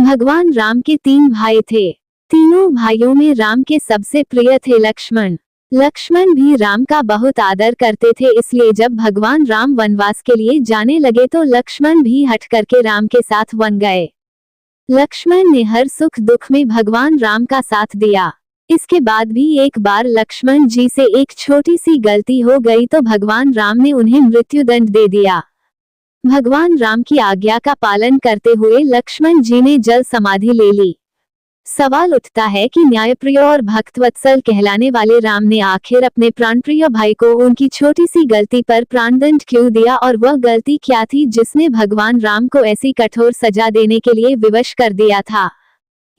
भगवान राम के 3 भाई थे। तीनों भाइयों में राम के सबसे प्रिय थे लक्ष्मण। लक्ष्मण भी राम का बहुत आदर करते थे, इसलिए जब भगवान राम वनवास के लिए जाने लगे तो लक्ष्मण भी हट करके राम के साथ वन गए। लक्ष्मण ने हर सुख दुख में भगवान राम का साथ दिया। इसके बाद भी एक बार लक्ष्मण जी से एक छोटी सी गलती हो गई तो भगवान राम ने उन्हें मृत्युदंड दे दिया। भगवान राम की आज्ञा का पालन करते हुए लक्ष्मण जी ने जल समाधि ले ली। सवाल उठता है कि न्यायप्रिय और भक्तवत्सल कहलाने वाले राम ने आखिर अपने प्राणप्रिय भाई को उनकी छोटी सी गलती पर प्राणदंड क्यों दिया, और वह गलती क्या थी जिसने भगवान राम को ऐसी कठोर सजा देने के लिए विवश कर दिया था।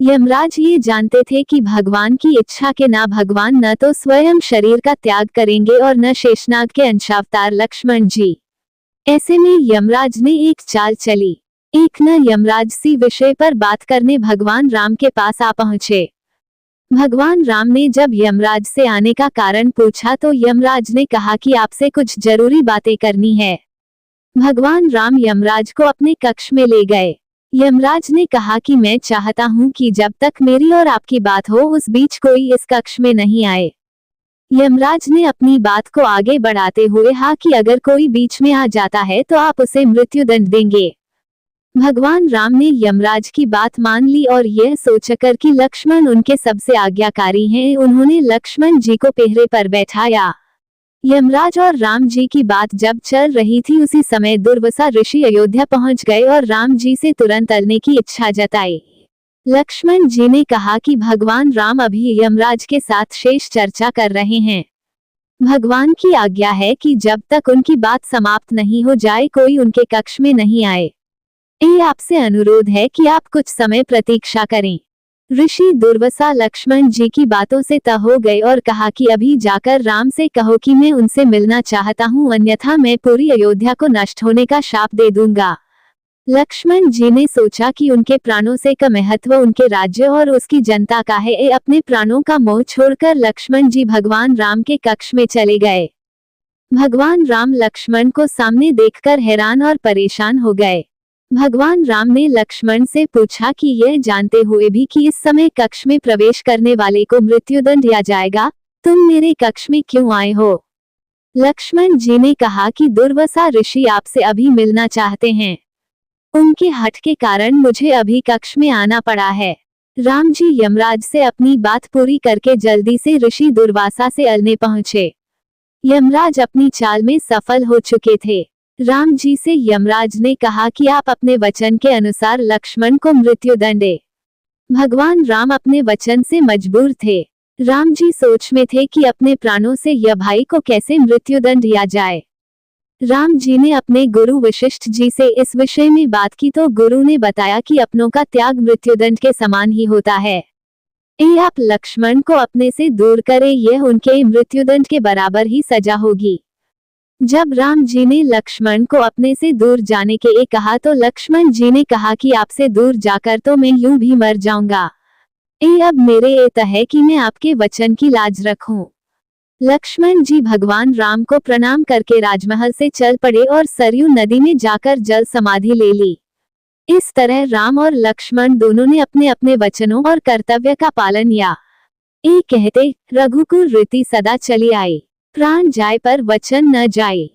यमराज ये जानते थे कि भगवान की इच्छा के ना भगवान न तो स्वयं शरीर का त्याग करेंगे और न शेषनाग के अंशावतार लक्ष्मण जी। ऐसे में यमराज ने एक चाल चली। एक न यमराज सी विषय पर बात करने भगवान राम के पास आ पहुंचे। भगवान राम ने जब यमराज से आने का कारण पूछा तो यमराज ने कहा कि आपसे कुछ जरूरी बातें करनी है। भगवान राम यमराज को अपने कक्ष में ले गए। यमराज ने कहा कि मैं चाहता हूं कि जब तक मेरी और आपकी बात हो उस बीच कोई इस कक्ष में नहीं आए। यमराज ने अपनी बात को आगे बढ़ाते हुए कहा कि अगर कोई बीच में आ जाता है तो आप उसे मृत्युदंड देंगे। भगवान राम ने यमराज की बात मान ली और यह सोचकर कि लक्ष्मण उनके सबसे आज्ञाकारी हैं, उन्होंने लक्ष्मण जी को पहरे पर बैठाया। यमराज और राम जी की बात जब चल रही थी उसी समय दुर्वासा ऋषि अयोध्या पहुंच गए और राम जी से तुरंत मिलने की इच्छा जताई। लक्ष्मण जी ने कहा कि भगवान राम अभी यमराज के साथ शेष चर्चा कर रहे हैं। भगवान की आज्ञा है कि जब तक उनकी बात समाप्त नहीं हो जाए कोई उनके कक्ष में नहीं आए। ये आपसे अनुरोध है कि आप कुछ समय प्रतीक्षा करें। ऋषि दुर्वासा लक्ष्मण जी की बातों से तह हो गए और कहा कि अभी जाकर राम से कहो कि मैं उनसे मिलना चाहता हूं, अन्यथा मैं पूरी अयोध्या को नष्ट होने का शाप दे दूंगा। लक्ष्मण जी ने सोचा कि उनके प्राणों से का महत्व उनके राज्य और उसकी जनता का है। अपने प्राणों का मोह छोड़कर लक्ष्मण जी भगवान राम के कक्ष में चले गए। भगवान राम लक्ष्मण को सामने देखकर हैरान और परेशान हो गए। भगवान राम ने लक्ष्मण से पूछा कि यह जानते हुए भी कि इस समय कक्ष में प्रवेश करने वाले को मृत्युदंड दिया जाएगा, तुम मेरे कक्ष में क्यों आए हो? लक्ष्मण जी ने कहा कि दुर्वासा ऋषि आपसे अभी मिलना चाहते हैं। उनके हठ के कारण मुझे अभी कक्ष में आना पड़ा है। राम जी यमराज से अपनी बात पूरी करके जल्दी से ऋषि दुर्वासा से अलने पहुंचे। यमराज अपनी चाल में सफल हो चुके थे। राम जी से यमराज ने कहा कि आप अपने वचन के अनुसार लक्ष्मण को मृत्युदंड दें। भगवान राम अपने वचन से मजबूर थे। राम जी सोच में थे कि अपने प्राणों से यह भाई को कैसे मृत्युदंड दिया जाए। राम जी ने अपने गुरु वशिष्ठ जी से इस विषय में बात की तो गुरु ने बताया कि अपनों का त्याग मृत्युदंड के समान ही होता है। आप लक्ष्मण को अपने से दूर करें, यह उनके मृत्युदंड के बराबर ही सजा होगी। जब राम जी ने लक्ष्मण को अपने से दूर जाने के लिए कहा तो लक्ष्मण जी ने कहा कि आपसे दूर जाकर तो मैं यूं भी मर जाऊंगा। अब मेरे एत है कि मैं आपके वचन की लाज रखूं। लक्ष्मण जी भगवान राम को प्रणाम करके राजमहल से चल पड़े और सरयू नदी में जाकर जल समाधि ले ली। इस तरह राम और लक्ष्मण दोनों ने अपने अपने वचनों और कर्तव्य का पालन किया। कहते रघुकुल रीति सदा चली आई, प्राण जाए पर वचन न जाए।